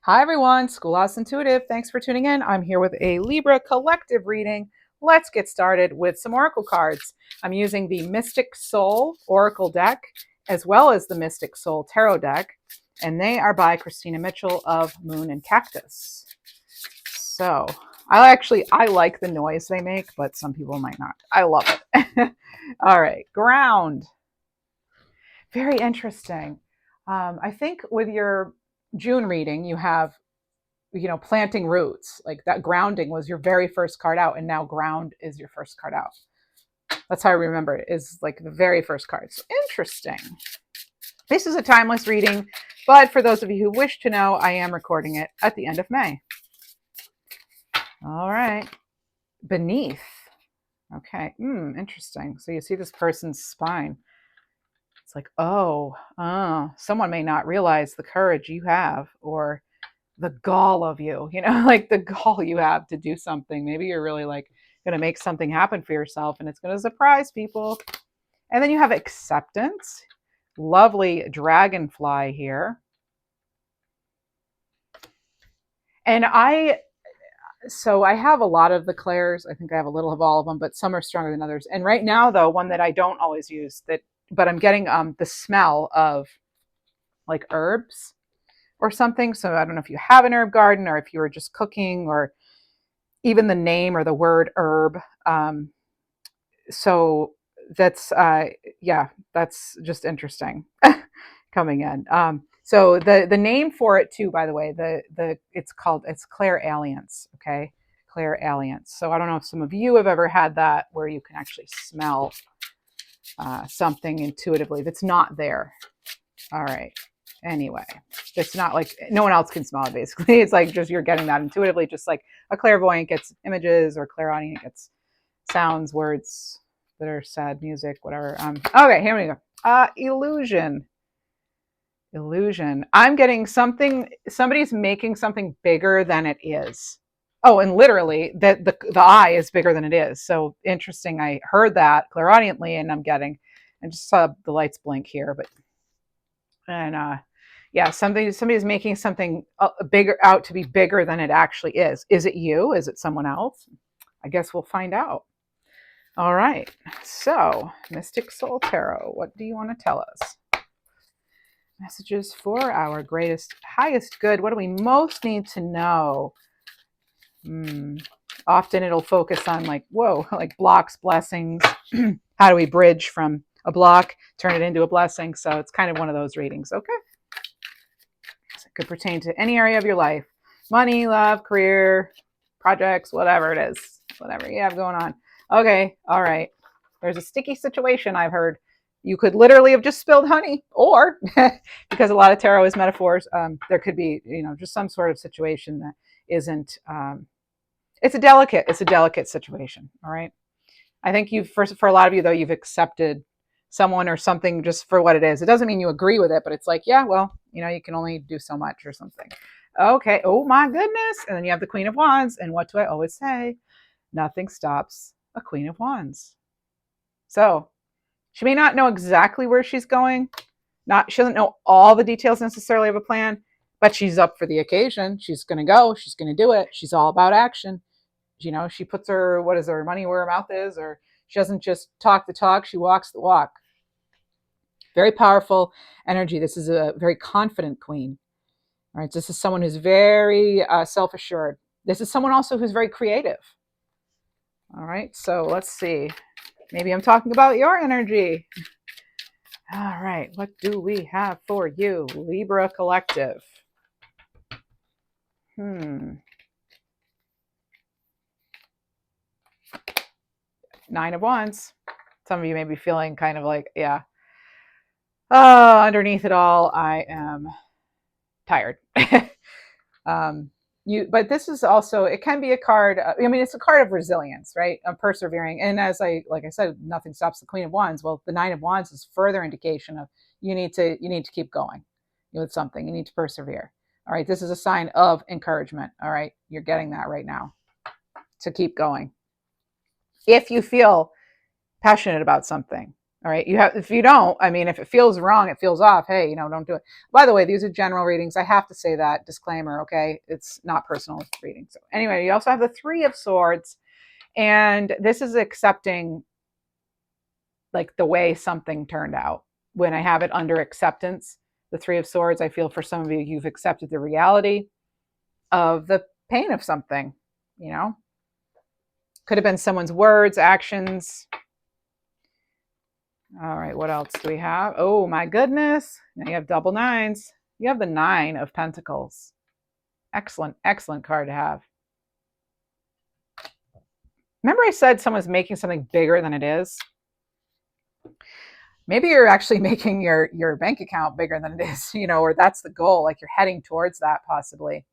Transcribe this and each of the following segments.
Hi everyone, Schoolhouse Intuitive. Thanks for tuning in. I'm here with a Libra collective reading. Let's get started with some oracle cards. I'm using the Mystic Soul Oracle deck as well as the Mystic Soul Tarot deck, and they are by Christina Mitchell of Moon and Cactus. So I like the noise they make, but some people might not. I love it. All right, ground. Very interesting. I think with your June reading, you have planting roots. Like that grounding was your very first card out, and now ground is your first card out. That's how I remember it, is like the very first card. So interesting. This is a timeless reading, but for those of you who wish to know, I am recording it at the end of May. All right. Beneath. Okay. Interesting. So you see this person's spine. It's like, someone may not realize the courage you have, or the gall of you, like the gall you have to do something. Maybe you're really like going to make something happen for yourself and it's going to surprise people. And then you have acceptance. Lovely dragonfly here. And I have a lot of the clairs. I think I have a little of all of them, but some are stronger than others. And right now, though, one that I don't always use, but I'm getting the smell of like herbs or something. So I don't know if you have an herb garden or if you were just cooking, or even the name or the word herb. So that's that's just interesting coming in. So the name for it too, by the way, it's clairalience. Okay, clairalience. So I don't know if some of you have ever had that, where you can actually smell something intuitively that's not there. All right. Anyway, it's not like no one else can smell it, basically. It's like just you're getting that intuitively, just like a clairvoyant gets images, or clairaudient gets sounds, words that are sad, music, whatever. Okay, here we go. Illusion. Illusion. I'm getting something, somebody's making something bigger than it is. Oh, and literally that the eye is bigger than it is. So interesting. I heard that clairaudiently, and I just saw the lights blink here, but somebody's making something bigger out to be bigger than it actually is. Is it you? Is it someone else? I guess we'll find out. All right. So, Mystic Soul Tarot, what do you want to tell us? Messages for our greatest, highest good. What do we most need to know? Often it'll focus on like blocks, blessings. How do we bridge from a block, turn it into a blessing? So it's kind of one of those readings. Okay. So it could pertain to any area of your life: money, love, career, projects, whatever it is, whatever you have going on. Okay. All right. There's a sticky situation, I've heard. You could literally have just spilled honey, or because a lot of tarot is metaphors, there could be, just some sort of situation that isn't, it's a delicate situation. All right. I think for a lot of you, though, you've accepted someone or something just for what it is. It doesn't mean you agree with it, but it's like, yeah, well, you can only do so much or something. Okay. Oh my goodness. And then you have the Queen of Wands. And what do I always say? Nothing stops a Queen of Wands. So she may not know exactly where she's going. She doesn't know all the details necessarily of a plan, but she's up for the occasion. She's going to go. She's going to do it. She's all about action. She puts her money where her mouth is, or she doesn't just talk the talk. She walks the walk. Very powerful energy. This is a very confident queen. All right. This is someone who's very self-assured. This is someone also who's very creative. All right. So let's see. Maybe I'm talking about your energy. All right. What do we have for you, Libra Collective? Nine of Wands. Some of you may be feeling kind of like, yeah. Underneath it all, I am tired. But this is also, it can be a card. It's a card of resilience, right? Of persevering. And like I said, nothing stops the Queen of Wands. Well, the Nine of Wands is further indication of you need to keep going with something. You need to persevere. All right. This is a sign of encouragement. All right. You're getting that right now, to keep going. If you feel passionate about something, All right. If you don't, I mean, if it feels wrong, it feels off. Hey, don't do it. By the way, these are general readings. I have to say that disclaimer. Okay. It's not personal reading. So anyway, you also have the Three of Swords, and this is accepting like the way something turned out. When I have it under acceptance, the Three of Swords, I feel for some of you, you've accepted the reality of the pain of something, could have been someone's words, actions. All right, what else do we have? Oh my goodness. Now you have double nines. You have the Nine of Pentacles. Excellent, excellent card to have. Remember I said someone's making something bigger than it is? Maybe you're actually making your bank account bigger than it is, or that's the goal, like you're heading towards that possibly.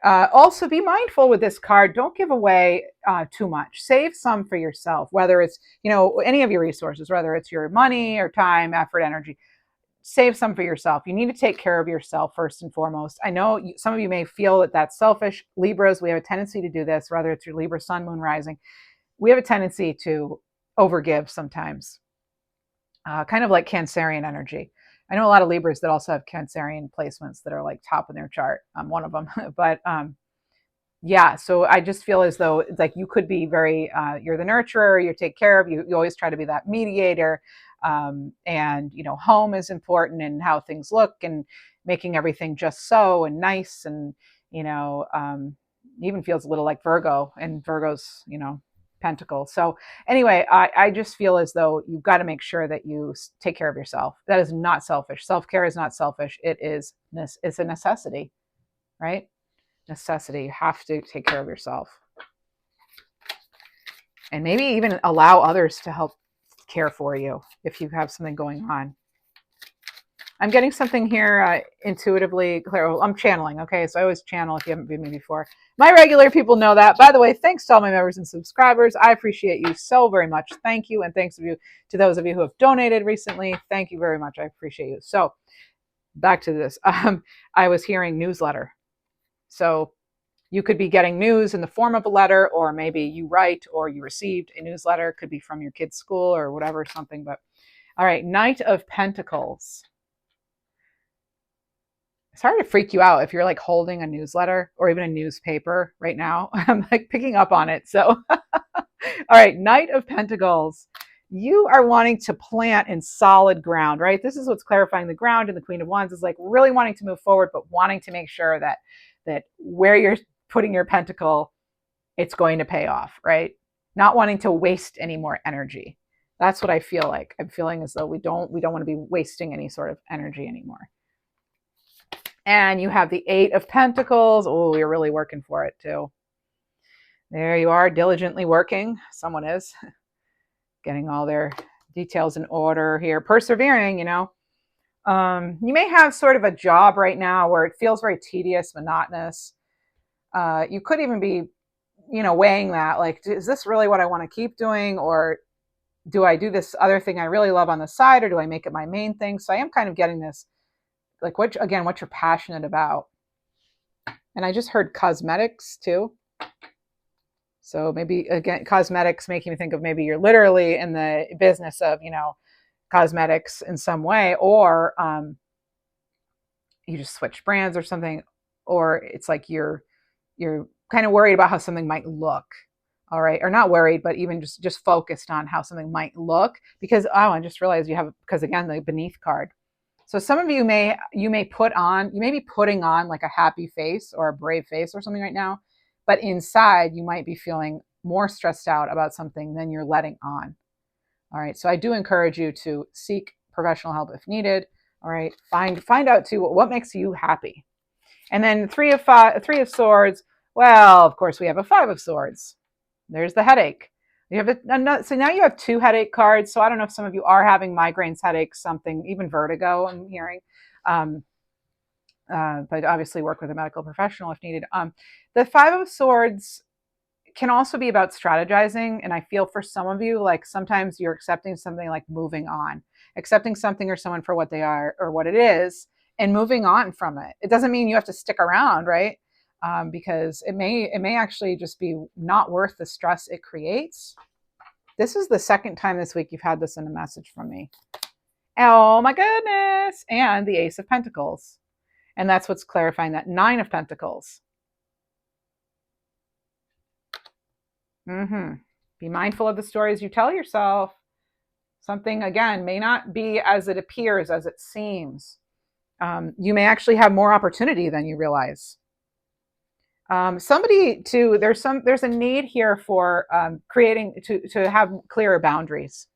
Also, be mindful with this card. Don't give away too much. Save some for yourself, whether it's, any of your resources, whether it's your money or time, effort, energy. Save some for yourself. You need to take care of yourself first and foremost. I know some of you may feel that that's selfish. Libras, we have a tendency to do this, whether it's your Libra sun, moon, rising. We have a tendency to overgive sometimes, kind of like Cancerian energy. I know a lot of Libras that also have Cancerian placements that are like top in their chart. I'm one of them. But yeah, so I just feel as though it's like you could be very, you're the nurturer, you take care of, you always try to be that mediator. And, home is important and how things look and making everything just so and nice. And, even feels a little like Virgo and Virgo's, Pentacle. So anyway, I just feel as though you've got to make sure that you take care of yourself. That is not selfish. Self-care is not selfish. It's a necessity, right? Necessity. You have to take care of yourself. And maybe even allow others to help care for you if you have something going on. I'm getting something here intuitively clear. Well, I'm channeling, okay? So I always channel if you haven't been me before. My regular people know that. By the way, thanks to all my members and subscribers. I appreciate you so very much. Thank you. And thanks to those of you who have donated recently. Thank you very much. I appreciate you. So back to this. I was hearing newsletter. So you could be getting news in the form of a letter, or maybe you write or you received a newsletter. It could be from your kid's school or whatever, something. But all right, Knight of Pentacles. Sorry to freak you out if you're like holding a newsletter or even a newspaper right now. I'm like picking up on it. So, all right, Knight of Pentacles. You are wanting to plant in solid ground, right? This is what's clarifying the ground, and the Queen of Wands is like really wanting to move forward, but wanting to make sure that where you're putting your pentacle, it's going to pay off, right? Not wanting to waste any more energy. That's what I feel like. I'm feeling as though we don't want to be wasting any sort of energy anymore. And you have the Eight of Pentacles. Oh, you're really working for it too. There you are, diligently working. Someone is getting all their details in order here. Persevering, you may have sort of a job right now where it feels very tedious, monotonous. You could even be, weighing that. Like, is this really what I want to keep doing? Or do I do this other thing I really love on the side? Or do I make it my main thing? So I am kind of getting this, like, what you're passionate about. And I just heard cosmetics too. So maybe, again, cosmetics making me think of maybe you're literally in the business of, cosmetics in some way, or you just switch brands or something, or it's like you're kind of worried about how something might look. All right. Or not worried, but even just focused on how something might look, because, I just realized because again, the Beneath card. So some of you may be putting on like a happy face or a brave face or something right now, but inside you might be feeling more stressed out about something than you're letting on. All right. So I do encourage you to seek professional help if needed. All right. Find out too what makes you happy. And then Three of Swords. Well, of course we have a Five of Swords. There's the headache. You have so now you have two headache cards. So I don't know if some of you are having migraines, headaches, something, even vertigo, I'm hearing. But obviously work with a medical professional if needed. The Five of Swords can also be about strategizing. And I feel for some of you, like sometimes you're accepting something, like moving on, accepting something or someone for what they are or what it is, and moving on from it. It doesn't mean you have to stick around, right? Because it may actually just be not worth the stress it creates. This is the second time this week you've had this in a message from me. Oh my goodness. And the Ace of Pentacles. And that's what's clarifying that. 9 of Pentacles. Be mindful of the stories you tell yourself. Something, again, may not be as it appears, as it seems. You may actually have more opportunity than you realize. Somebody too, there's a need here for creating to have clearer boundaries.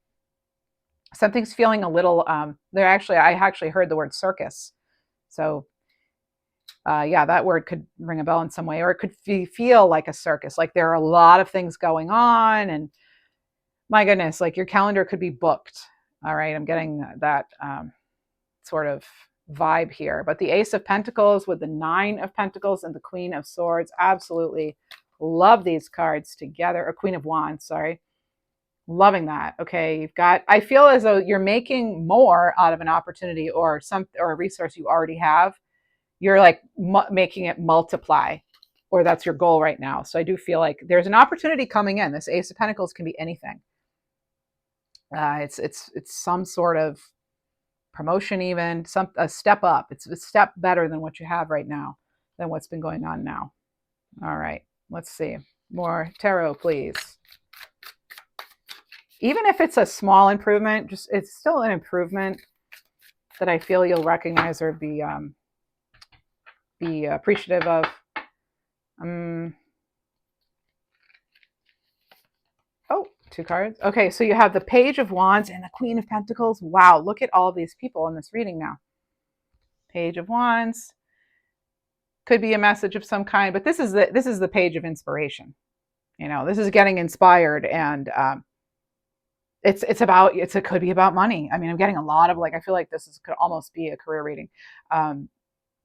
Something's feeling a little I actually heard the word circus. So yeah, that word could ring a bell in some way, or it could feel like a circus, like there are a lot of things going on, and my goodness, like your calendar could be booked. All right, I'm getting that sort of vibe here. But the Ace of Pentacles with the 9 of Pentacles and the Queen of Swords, absolutely love these cards together. Or Queen of Wands, sorry. Loving that. Okay, you've got, I feel as though you're making more out of an opportunity or a resource you already have. You're like making it multiply, or that's your goal right now. So I do feel like there's an opportunity coming in. This Ace of Pentacles can be anything. It's some sort of promotion, even a step up. It's a step better than what you have right now, than what's been going on now. All right, let's see. More tarot, please. Even if it's a small improvement, it's still an improvement that I feel you'll recognize or be appreciative of. Oh, 2 cards. Okay, so you have the Page of Wands and the Queen of Pentacles. Wow, look at all these people in this reading now. Page of Wands could be a message of some kind, but this is the page of inspiration. You know, this is getting inspired, and it could be about money. I mean, I'm getting a lot of, like, I feel like could almost be a career reading.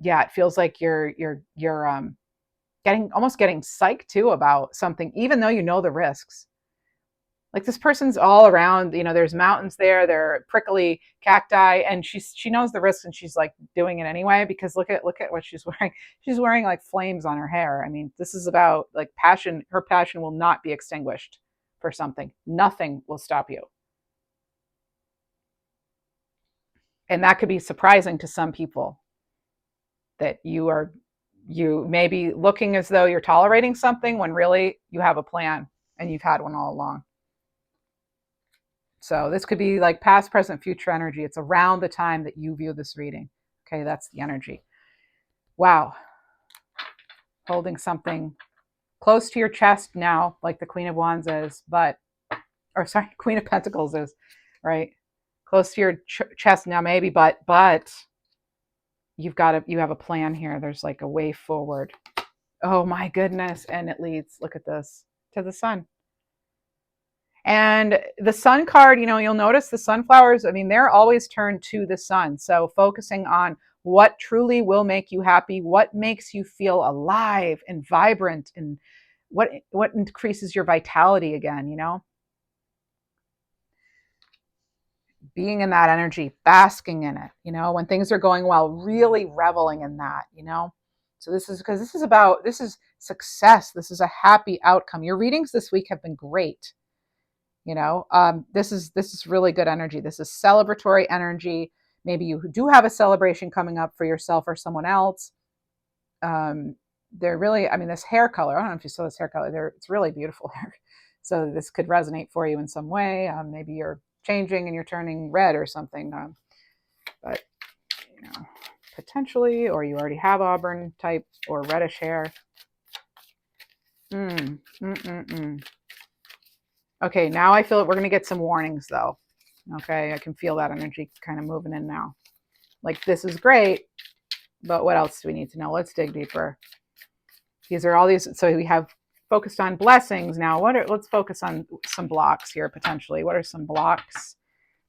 Yeah, it feels like you're getting psyched too about something, even though you know the risks. Like, this person's all around, you know, there's mountains there, there are prickly cacti, and she knows the risks, and she's like doing it anyway, because look at what she's wearing. She's wearing like flames on her hair. I mean, this is about like passion. Her passion will not be extinguished for something. Nothing will stop you. And that could be surprising to some people, that you may be looking as though you're tolerating something when really you have a plan and you've had one all along. So this could be like past, present, future energy. It's around the time that you view this reading. Okay, that's the energy. Wow. Holding something close to your chest now, like the Queen of Wands is, Queen of Pentacles is, right? Close to your chest now, maybe, but you have a plan here. There's like a way forward. Oh my goodness. And it leads, look at this, to the sun. And the sun card, you know, you'll notice the sunflowers, I mean, they're always turned to the sun. So focusing on what truly will make you happy, what makes you feel alive and vibrant, and what increases your vitality again, you know? Being in that energy, basking in it, you know, when things are going well, really reveling in that, you know? So this is success. This is a happy outcome. Your readings this week have been great. You know, this is really good energy. This is celebratory energy. Maybe you do have a celebration coming up for yourself or someone else. They're really, I mean, this hair color, I don't know if you saw this hair color, it's really beautiful hair. So this could resonate for you in some way. Maybe you're changing and you're turning red or something. But, you know, potentially, or you already have auburn type or reddish hair. Okay, now I feel we're going to get some warnings, though. Okay, I can feel that energy kind of moving in now. Like, this is great, but what else do we need to know? Let's dig deeper. These are all these. So we have focused on blessings. Now, let's focus on some blocks here, potentially. What are some blocks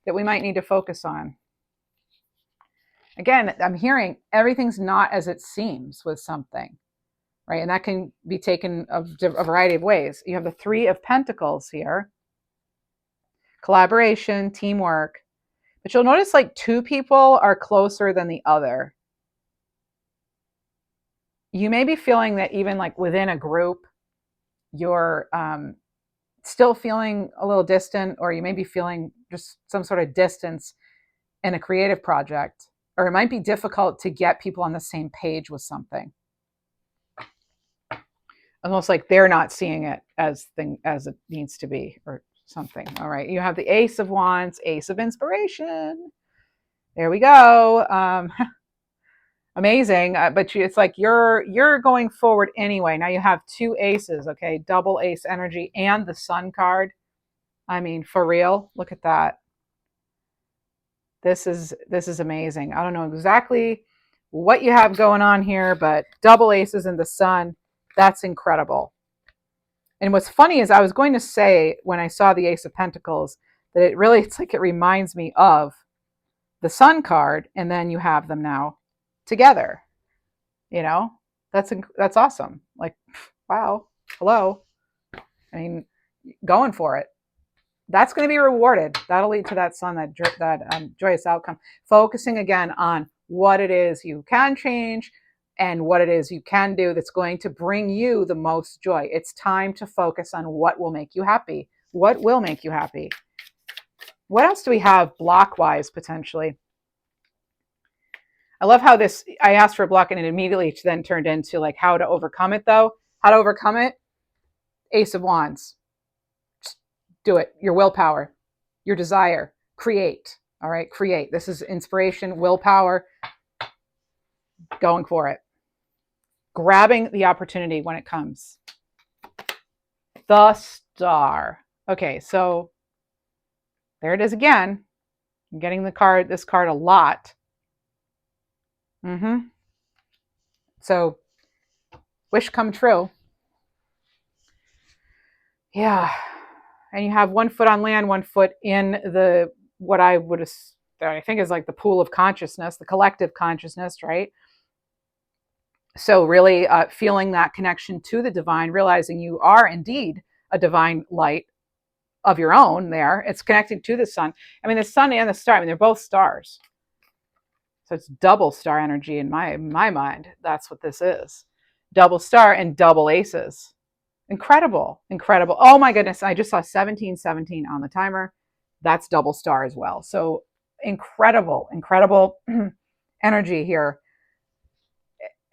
that we might need to focus on? Again, I'm hearing everything's not as it seems with something. Right? And that can be taken a variety of ways. You have the 3 of Pentacles here. Collaboration, teamwork. But you'll notice like 2 people are closer than the other. You may be feeling that even like within a group, you're still feeling a little distant, or you may be feeling just some sort of distance in a creative project, or it might be difficult to get people on the same page with something. Almost like they're not seeing it as it needs to be or something. All right. You have the Ace of Wands, Ace of Inspiration. There we go. Amazing. But it's like you're going forward anyway. Now you have two aces, okay? Double ace energy and the Sun card. I mean, for real, look at that. This is amazing. I don't know exactly what you have going on here, but double aces and the Sun, that's incredible. And what's funny is I was going to say when I saw the Ace of Pentacles that it's like it reminds me of the Sun card, and then you have them now together. You know, that's awesome. Like, wow, hello. I mean, going for it. That's going to be rewarded. That'll lead to that Sun, that joyous outcome. Focusing again on what it is you can change and what it is you can do that's going to bring you the most joy. It's time to focus on what will make you happy. What will make you happy? What else do we have block-wise potentially? I love how I asked for a block and it immediately then turned into like how to overcome it though. How to overcome it? Ace of Wands. Just do it. Your willpower, your desire, create. All right, create. This is inspiration, willpower, going for it. Grabbing the opportunity when it comes. The Star. Okay, so there it is again. I'm getting this card a lot. So, wish come true. Yeah. And you have 1 foot on land, 1 foot in what I think is like the pool of consciousness, the collective consciousness, right? So really feeling that connection to the divine, realizing you are indeed a divine light of your own there. It's connected to the Sun. I mean, the Sun and the star, I mean, they're both stars. So it's double star energy in my mind. That's what this is. Double star and double aces. Incredible. Incredible. Oh my goodness. I just saw 1717 on the timer. That's double star as well. So incredible energy here.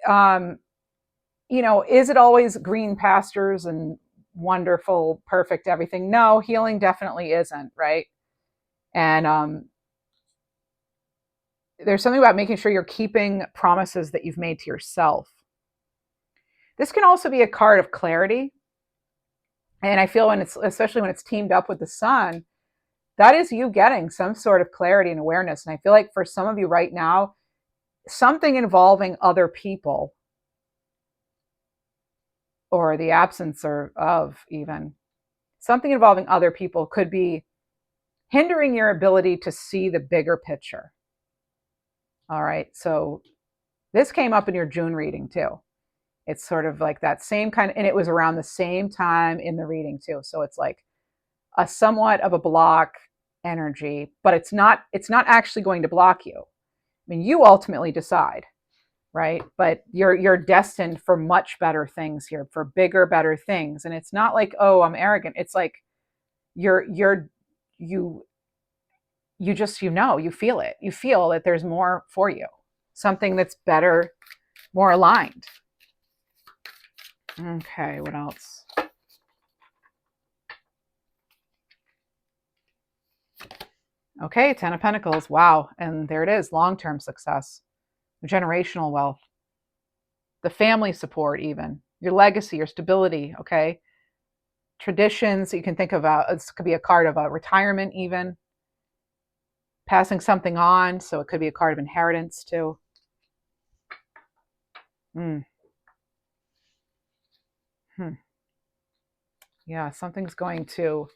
Is it always green pastures and wonderful, perfect everything? No, healing definitely isn't, right? And there's something about making sure you're keeping promises that you've made to yourself. This can also be a card of clarity. And I feel especially when it's teamed up with the Sun, that is you getting some sort of clarity and awareness. And I feel like for some of you right now, something involving other people or the absence of even something involving other people could be hindering your ability to see the bigger picture. All right. So this came up in your June reading too. It's sort of like that same kind of, and it was around the same time in the reading too. So it's like a somewhat of a block energy, but it's not actually going to block you. I mean, you ultimately decide, right? But you're destined for much better things here, for bigger, better things. And it's not like, oh, I'm arrogant. It's like you just, you feel it. You feel that there's more for you, something that's better, more aligned. Okay, what else? Okay, 10 of Pentacles. Wow. And there it is, long-term success, generational wealth, the family support even, your legacy, your stability, okay? Traditions you can think of, this could be a card of a retirement even, passing something on, so it could be a card of inheritance too. Yeah, something's going to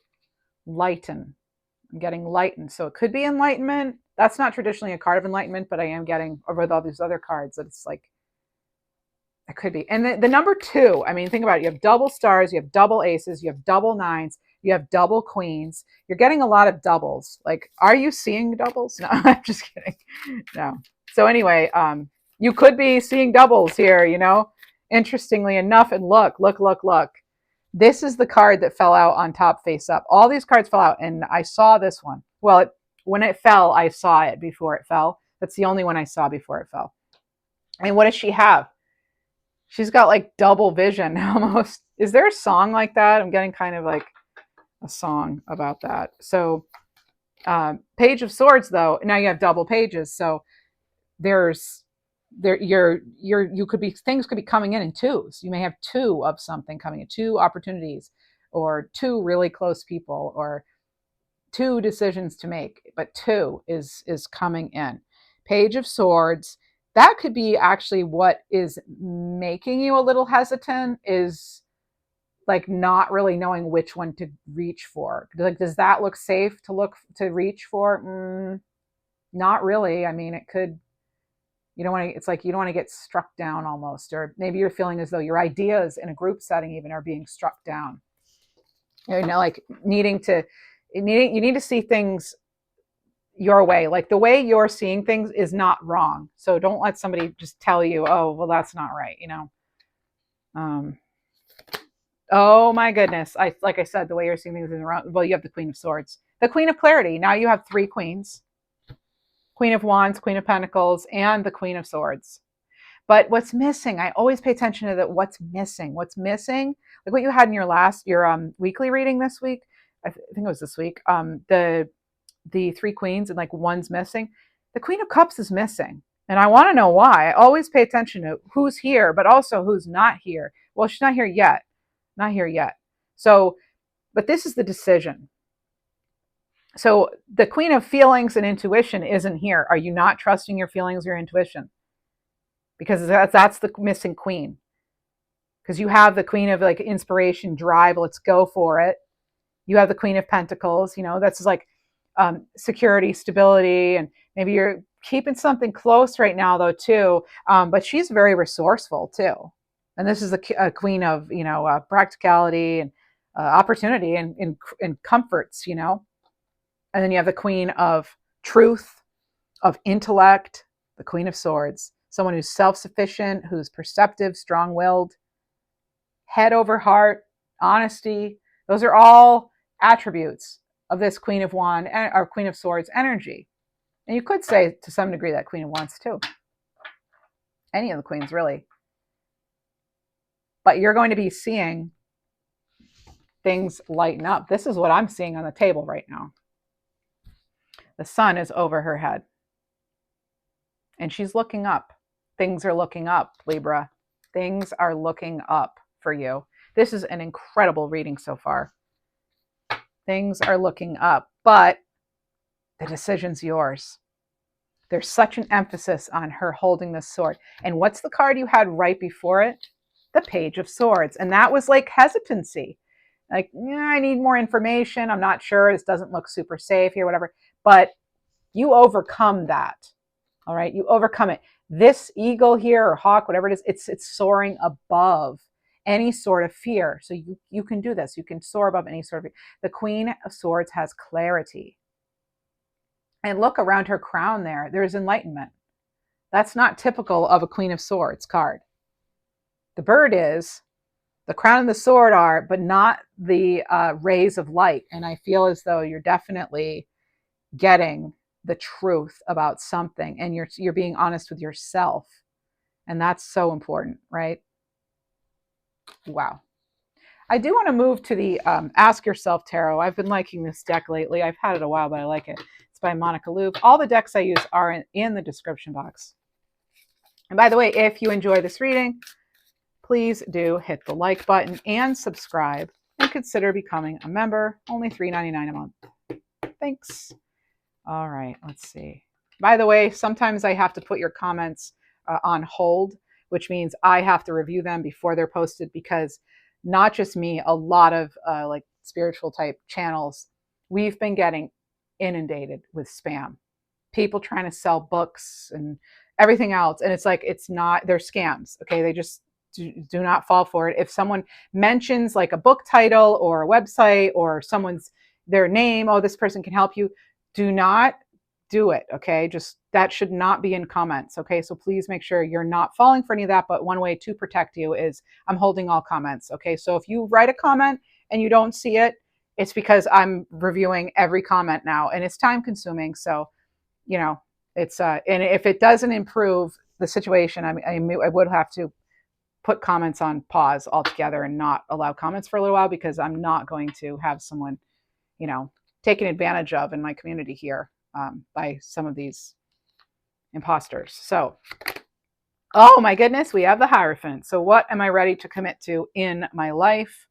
lighten. I'm getting lightened. So it could be enlightenment. That's not traditionally a card of enlightenment, but I am getting over with all these other cards that it's like, it could be. And the number 2, I mean, think about it. You have double stars, you have double aces, you have double nines, you have double queens. You're getting a lot of doubles. Like, are you seeing doubles? No, I'm just kidding. No. So anyway, you could be seeing doubles here, interestingly enough. And look. This is the card that fell out on top face up. All these cards fell out, and I saw this one. Well, when it fell, I saw it before it fell. That's the only one I saw before it fell. And what does she have? She's got like double vision almost. Is there a song like that? I'm getting kind of like a song about that. So Page of Swords, though, now you have double pages. So you could be, things could be coming in twos. You may have two of something coming in, two opportunities, or two really close people, or two decisions to make, but two is coming in. Page of Swords, that could be actually what is making you a little hesitant, is like not really knowing which one to reach for. Like, does that look safe to reach for? Not really. I mean, it could, you don't want to, it's like you don't want to get struck down almost, or maybe you're feeling as though your ideas in a group setting even are being struck down. Like you need to see things your way. Like the way you're seeing things is not wrong. So don't let somebody just tell you, oh, well, that's not right. Oh my goodness. Like I said, the way you're seeing things is wrong. Well, you have the Queen of Swords, the Queen of Clarity. Now you have three queens: Queen of Wands, Queen of Pentacles, and the Queen of Swords. But what's missing, I always pay attention to that. What's missing, like what you had in your weekly reading this week. I think it was this week. The three queens, and like one's missing. The Queen of Cups is missing. And I want to know why. I always pay attention to who's here, but also who's not here. Well, she's not here yet. Not here yet. So, but this is the decision. So the Queen of Feelings and Intuition isn't here. Are you not trusting your feelings, your intuition? Because that's the missing queen. Because you have the Queen of like inspiration, drive, let's go for it. You have the Queen of Pentacles, that's like security, stability, and maybe you're keeping something close right now though too. But she's very resourceful too. And this is a queen of, practicality and opportunity and comforts, And then you have the Queen of Truth, of Intellect, the Queen of Swords, someone who's self-sufficient, who's perceptive, strong-willed, head over heart, honesty. Those are all attributes of this Queen of Wands or Queen of Swords energy. And you could say to some degree that Queen of Wands too. Any of the queens really. But you're going to be seeing things lighten up. This is what I'm seeing on the table right now. The sun is over her head. And she's looking up. Things are looking up, Libra. Things are looking up for you. This is an incredible reading so far. Things are looking up, but the decision's yours. There's such an emphasis on her holding this sword. And what's the card you had right before it? The Page of Swords. And that was like hesitancy. Like, I need more information. I'm not sure. This doesn't look super safe here, whatever. But you overcome that. All right. You overcome it. This eagle here or hawk, whatever it is, it's soaring above any sort of fear. So you can do this. You can soar above any sort of fear. The Queen of Swords has clarity. And look around her crown there. There's enlightenment. That's not typical of a Queen of Swords card. The bird is, the crown and the sword are, but not the rays of light. And I feel as though you're definitely getting the truth about something, and you're being honest with yourself. And that's so important, right? Wow. I do want to move to the Ask Yourself Tarot. I've been liking this deck lately. I've had it a while, but I like it. It's by Monica Louvre. All the decks I use are in the description box. And by the way, if you enjoy this reading, please do hit the like button and subscribe, and consider becoming a member. Only $3.99 a month. Thanks. All right, let's see. By the way, sometimes I have to put your comments on hold, which means I have to review them before they're posted, because not just me, a lot of like spiritual type channels, we've been getting inundated with spam. People trying to sell books and everything else. And it's like, they're scams. Okay. They just do not fall for it. If someone mentions like a book title or a website or their name, oh, this person can help you, do not do it. Okay. Just that should not be in comments. Okay. So please make sure you're not falling for any of that. But one way to protect you is I'm holding all comments. Okay. So if you write a comment and you don't see it, it's because I'm reviewing every comment now and it's time consuming. So, it's, and if it doesn't improve the situation, I would have to put comments on pause altogether and not allow comments for a little while, because I'm not going to have someone, taken advantage of in my community here, by some of these imposters. So, oh my goodness, we have the Hierophant. So what am I ready to commit to in my life?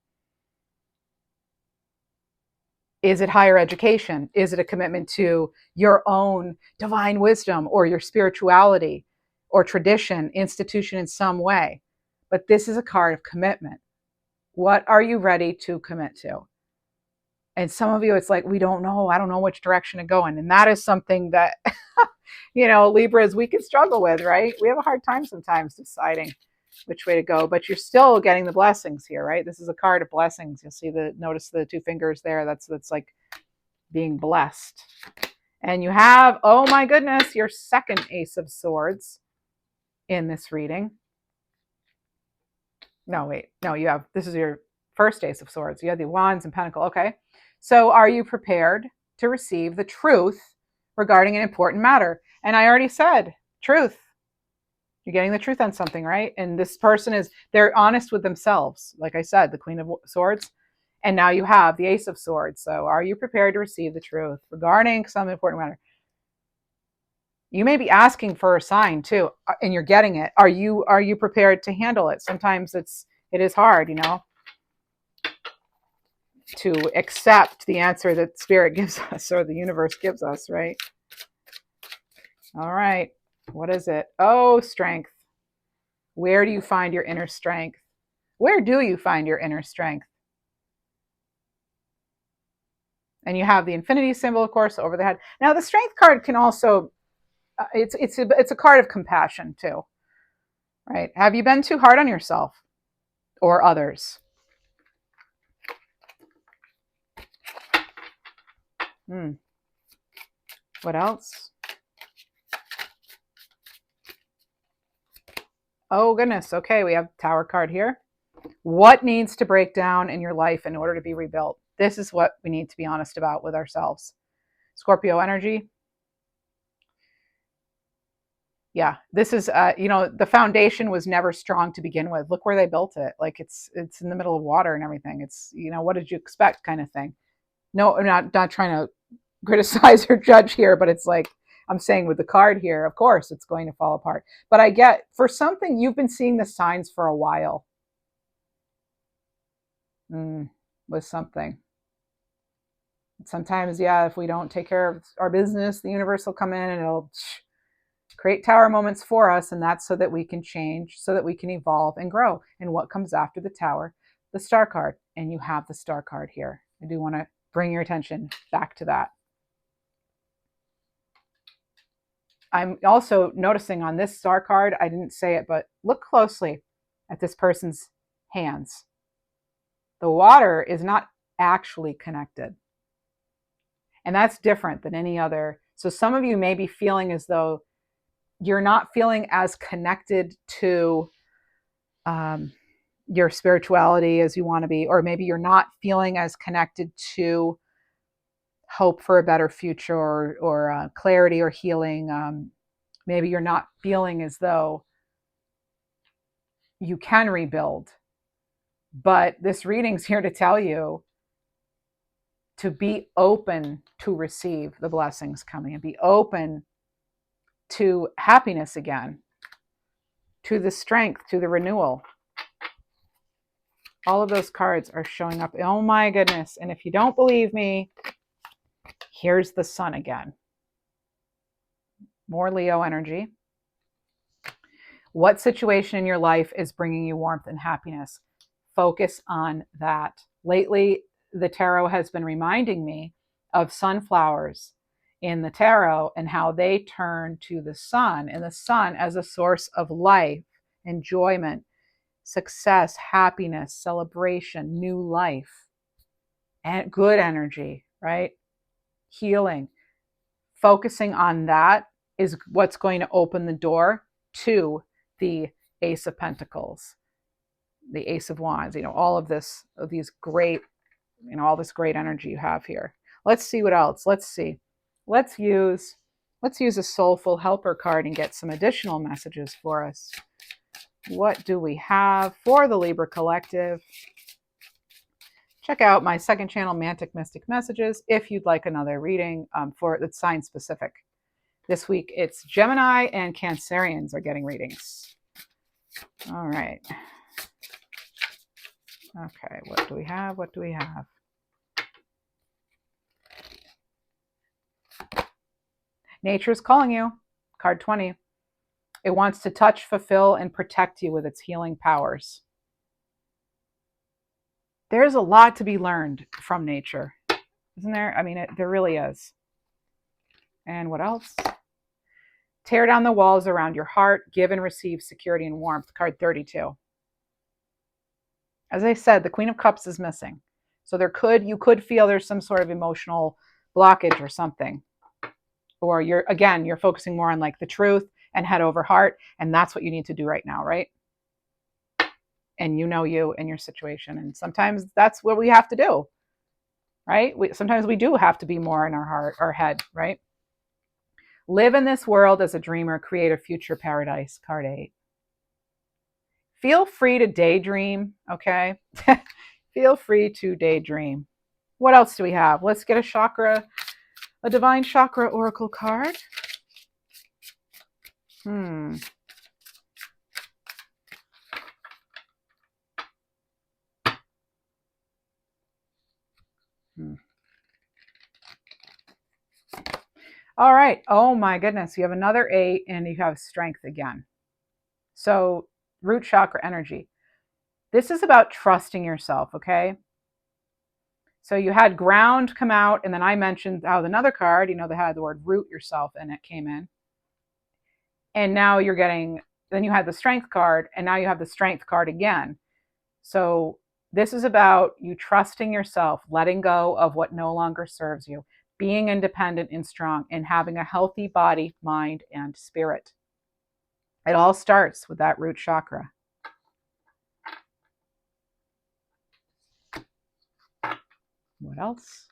Is it higher education? Is it a commitment to your own divine wisdom or your spirituality or tradition, institution in some way? But this is a card of commitment. What are you ready to commit to? And some of you, it's like, we don't know. I don't know which direction to go in. And that is something that, Libras, we can struggle with, right? We have a hard time sometimes deciding which way to go, but you're still getting the blessings here, right? This is a card of blessings. You'll see notice the two fingers there. That's like being blessed. And you have, oh my goodness, your second Ace of Swords in this reading. No, wait, no, this is your first Ace of Swords. You have the Wands and Pentacle. Okay. So are you prepared to receive the truth regarding an important matter? And I already said truth. You're getting the truth on something, right? And this person they're honest with themselves. Like I said, the Queen of Swords. And now you have the Ace of Swords. So are you prepared to receive the truth regarding some important matter? You may be asking for a sign too, and you're getting it. Are you prepared to handle it? Sometimes it is hard, to accept the answer that Spirit gives us or the universe gives us, right? All right. What is it? Oh, strength. Where do you find your inner strength? Where do you find your inner strength? And you have the infinity symbol, of course, over the head. Now, the strength card can also, it's a card of compassion too, right? Have you been too hard on yourself or others? What else? Oh, goodness. Okay, we have Tower card here. What needs to break down in your life in order to be rebuilt? This is what we need to be honest about with ourselves. Scorpio energy. Yeah, this is, the foundation was never strong to begin with. Look where they built it. Like it's in the middle of water and everything. It's, what did you expect kind of thing? No, I'm not trying to criticize or judge here, but it's like, I'm saying with the card here, of course, it's going to fall apart. But I get, for something, you've been seeing the signs for a while. With something. Sometimes, yeah, if we don't take care of our business, the universe will come in and it'll create tower moments for us. And that's so that we can change, so that we can evolve and grow. And what comes after the tower? The Star card. And you have the Star card here. I do want to bring your attention back to that. I'm also noticing on this Star card, I didn't say it, but look closely at this person's hands. The water is not actually connected. And that's different than any other. So some of you may be feeling as though you're not feeling as connected to your spirituality as you want to be, or maybe you're not feeling as connected to hope for a better future or clarity or healing. Maybe you're not feeling as though you can rebuild. But this reading's here to tell you to be open to receive the blessings coming and be open to happiness again, to the strength, to the renewal. All of those cards are showing up. Oh my goodness. And if you don't believe me, here's the Sun again. More Leo energy. What situation in your life is bringing you warmth and happiness? Focus on that. Lately, the tarot has been reminding me of sunflowers in the tarot and how they turn to the sun, and the sun as a source of life, enjoyment, success, happiness, celebration, new life, and good energy, right? Healing. focusing on that is what's going to open the door to the Ace of Pentacles, the Ace of Wands, all of this, these great, all this great energy you have here. Let's see what else. Let's see. Let's use a Soulful Helper card and get some additional messages for us. What do we have for the Libra Collective? Check out my second channel, Mantic Mystic Messages, if you'd like another reading for that's sign specific. This week, it's Gemini and Cancerians are getting readings. All right. Okay, what do we have? What do we have? Nature is calling you. Card 20. It wants to touch, fulfill, and protect you with its healing powers. There's a lot to be learned from nature, isn't there? I mean, there really is. And what else? Tear down the walls around your heart. Give and receive security and warmth. Card 32. As I said, the Queen of Cups is missing. So you could feel there's some sort of emotional blockage or something. Or you're focusing more on like the truth and head over heart. And that's what you need to do right now, right? And you and your situation. And sometimes that's what we have to do, right? Sometimes we do have to be more in our heart, our head, right? Live in this world as a dreamer, create a future paradise. Card 8. Feel free to daydream, okay? Feel free to daydream. What else do we have? Let's get a Divine Chakra Oracle card. All right. Oh my goodness. You have another 8 and you have strength again. So root chakra energy. This is about trusting yourself, okay? So you had ground come out, and then I mentioned another card, they had the word root yourself and it came in. And now then you had the strength card, and now you have the strength card again. So this is about you trusting yourself, letting go of what no longer serves you, being independent and strong, and having a healthy body, mind, and spirit. It all starts with that root chakra. What else?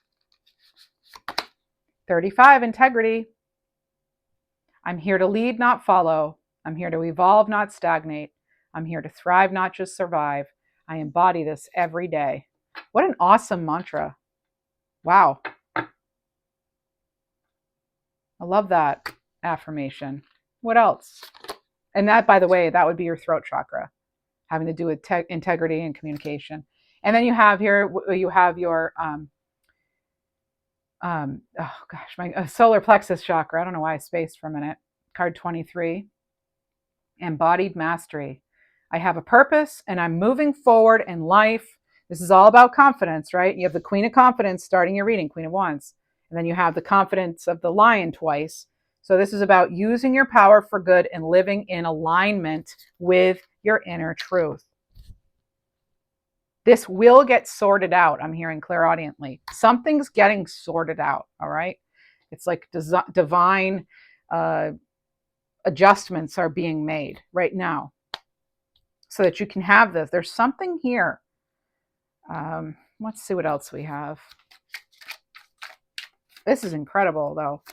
35, integrity. I'm here to lead, not follow. I'm here to evolve, not stagnate. I'm here to thrive, not just survive. I embody this every day. What an awesome mantra. Wow. I love that affirmation. What else? And that, by the way, that would be your throat chakra, having to do with integrity and communication. And then you have your my solar plexus chakra. I don't know why I spaced for a minute. Card 23, embodied mastery. I have a purpose and I'm moving forward in life. This is all about confidence, right? You have the Queen of Confidence starting your reading, Queen of Wands. And then you have the confidence of the Lion twice. So this is about using your power for good and living in alignment with your inner truth. This will get sorted out. I'm hearing clairaudiently. Something's getting sorted out, all right? It's like divine adjustments are being made right now so that you can have this. There's something here. Let's see what else we have. This is incredible, though.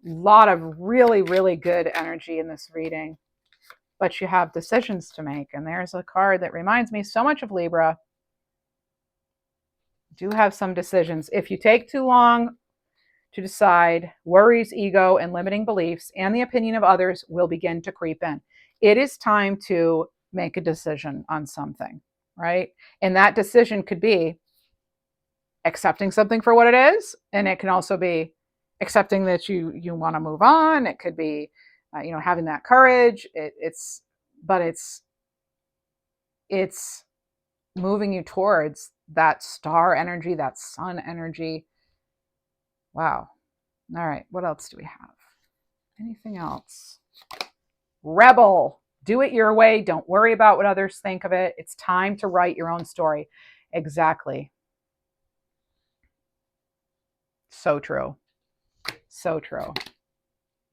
A lot of really, really good energy in this reading. But you have decisions to make. And there's a card that reminds me so much of Libra. Do have some decisions. If you take too long to decide, worries, ego, and limiting beliefs and the opinion of others will begin to creep in. It is time to make a decision on something, right? And that decision could be accepting something for what it is. And it can also be accepting that you want to move on. It could be having that courage. It's moving you towards that star energy, that sun energy. Wow. All right. What else do we have? Anything else? Rebel. Do it your way. Don't worry about what others think of it. It's time to write your own story. Exactly. So true. So true.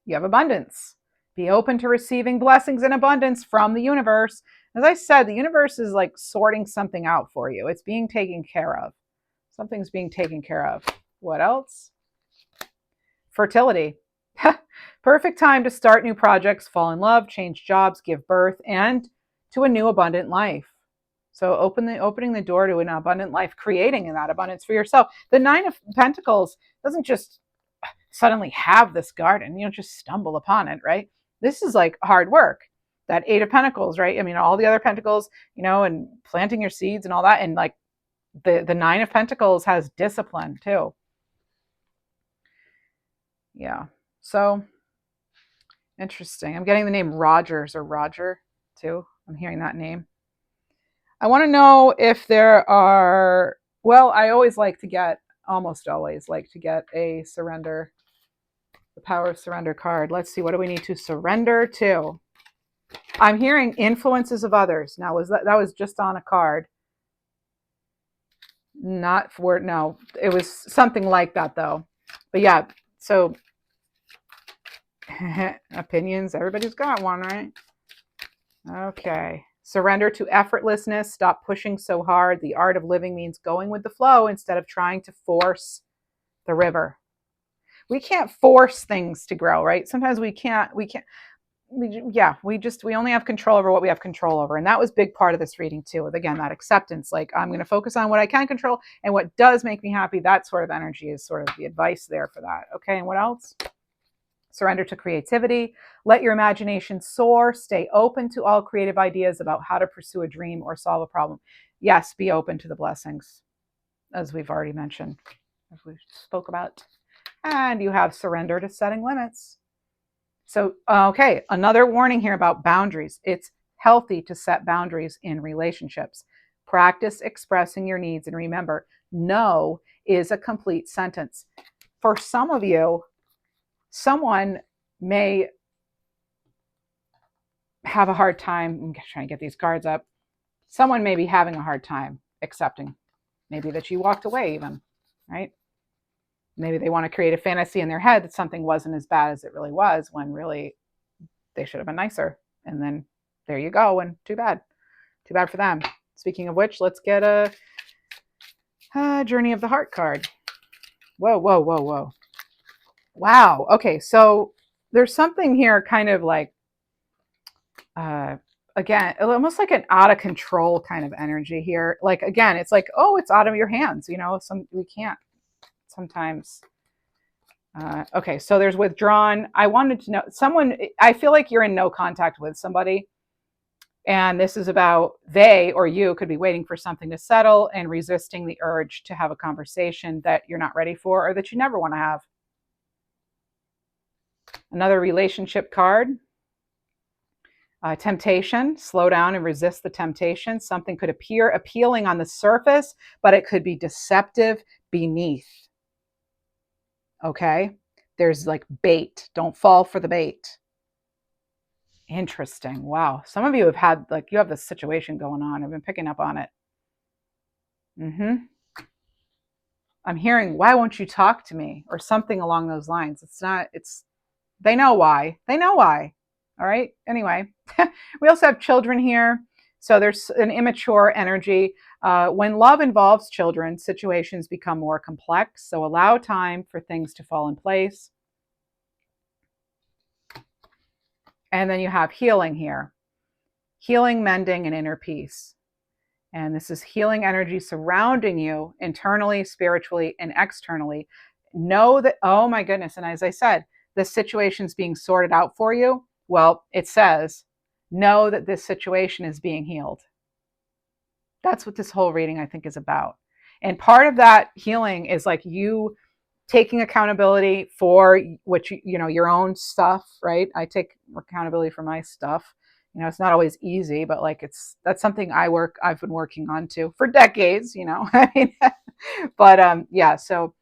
You have abundance. Be open to receiving blessings and abundance from the universe. As I said, the universe is like sorting something out for you. It's being taken care of. Something's being taken care of. What else? Fertility. Perfect time to start new projects, fall in love, change jobs, give birth, and to a new abundant life. So opening the door to an abundant life, creating that abundance for yourself. The Nine of Pentacles doesn't just suddenly have this garden. You don't just stumble upon it, right? This is like hard work. That Eight of Pentacles, right? I mean, all the other Pentacles, and planting your seeds and all that. And like the Nine of Pentacles has discipline too. Yeah. So interesting. I'm getting the name Rogers or Roger too. I'm hearing that name. I want to know if there are, well, I almost always like to get a surrender, the power of surrender card. Let's see, what do we need to surrender to? I'm hearing influences of others. Now, that was just on a card. Not for, no, it was something like that though. But yeah, so opinions, everybody's got one, right? Okay. Surrender to effortlessness. Stop pushing so hard. The art of living means going with the flow instead of trying to force the river. We can't force things to grow, right? Sometimes we only have control over what we have control over. And that was a big part of this reading too. Again, that acceptance, like I'm going to focus on what I can control and what does make me happy. That sort of energy is sort of the advice there for that. Okay. And what else? Surrender to creativity. Let your imagination soar. Stay open to all creative ideas about how to pursue a dream or solve a problem. Yes, be open to the blessings, as we've already mentioned, as we spoke about. And you have surrender to setting limits. So, okay, another warning here about boundaries. It's healthy to set boundaries in relationships. Practice expressing your needs. And remember, no is a complete sentence. For some of you, someone may have a hard time. I'm trying to get these cards up. Someone may be having a hard time accepting maybe that you walked away even, right? Maybe they want to create a fantasy in their head that something wasn't as bad as it really was, when really they should have been nicer. And then there you go. And too bad for them. Speaking of which, let's get a Journey of the Heart card. Whoa. Wow. Okay. So there's something here kind of like, again, almost like an out of control kind of energy here. Like, again, it's like, oh, it's out of your hands. We can't sometimes. Okay. So there's withdrawn. I wanted to know I feel like you're in no contact with somebody. And this is about they or you could be waiting for something to settle and resisting the urge to have a conversation that you're not ready for or that you never want to have. Another relationship card. Temptation. Slow down and resist the temptation. Something could appear appealing on the surface, but it could be deceptive beneath. Okay? There's like bait. Don't fall for the bait. Interesting. Wow. Some of you have had, like, you have this situation going on. I've been picking up on it. I'm hearing, why won't you talk to me? Or something along those lines. They know why. All right. Anyway, we also have children here. So there's an immature energy. When love involves children, situations become more complex. So allow time for things to fall in place. And then you have healing here. Healing, mending, and inner peace. And this is healing energy surrounding you internally, spiritually, and externally. Know that, oh my goodness. And as I said, the situation's being sorted out for you. Well, it says, know that this situation is being healed. That's what this whole reading, I think, is about. And part of that healing is like you taking accountability for what your own stuff, right? I take accountability for my stuff. It's not always easy, but like that's something I've been working on too for decades, I mean, but yeah, so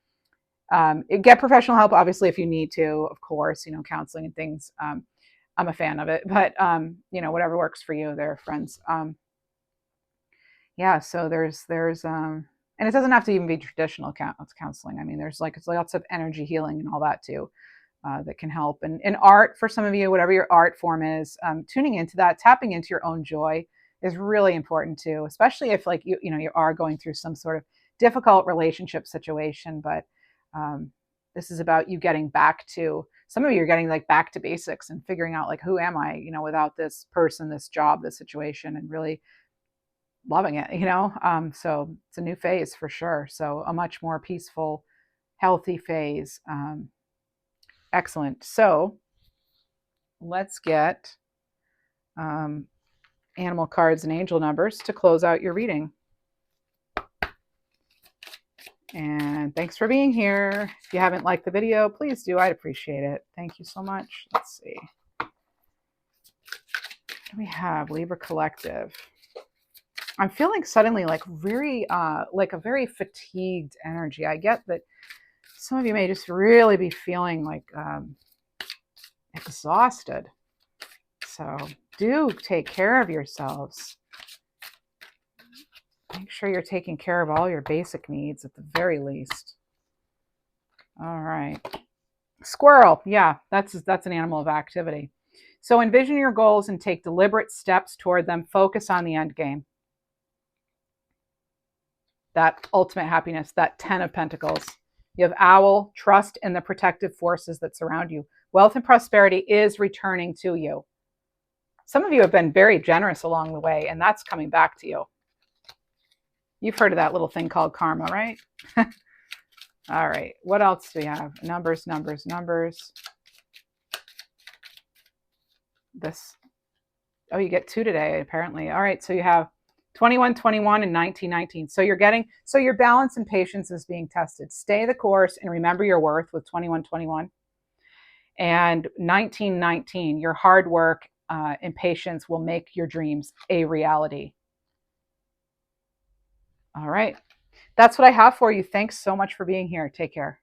get professional help, obviously, if you need to, of course, counseling and things. I'm a fan of it, but whatever works for you there, friends. Yeah, so there's And it doesn't have to even be traditional counseling. I mean, there's like it's lots of energy healing and all that too. That can help. And art, for some of you, whatever your art form is, tuning into that, tapping into your own joy is really important too, especially if like you are going through some sort of difficult relationship situation. But this is about you getting back to, some of you are getting like back to basics and figuring out like, who am I, without this person, this job, this situation, and really loving it, so it's a new phase for sure. So a much more peaceful, healthy phase. Excellent. So let's get animal cards and angel numbers to close out your reading. And thanks for being here. If you haven't liked the video, please do. I'd appreciate it. Thank you so much. Let's see. What do we have? Libra Collective. I'm feeling suddenly like like a very fatigued energy. I get that some of you may just really be feeling like exhausted. So do take care of yourselves. Make sure you're taking care of all your basic needs at the very least. All right. Squirrel. Yeah, that's an animal of activity. So envision your goals and take deliberate steps toward them. Focus on the end game. That ultimate happiness, that 10 of Pentacles. You have Owl, trust in the protective forces that surround you. Wealth and prosperity is returning to you. Some of you have been very generous along the way, and that's coming back to you. You've heard of that little thing called karma, right? All right. What else do we have? Numbers, numbers, numbers. This. Oh, you get 2 today, apparently. All right. So you have 21, 21, and 19, 19. So your balance and patience is being tested. Stay the course and remember your worth with 21, 21. And 19, 19, your hard work and patience will make your dreams a reality. All right. That's what I have for you. Thanks so much for being here. Take care.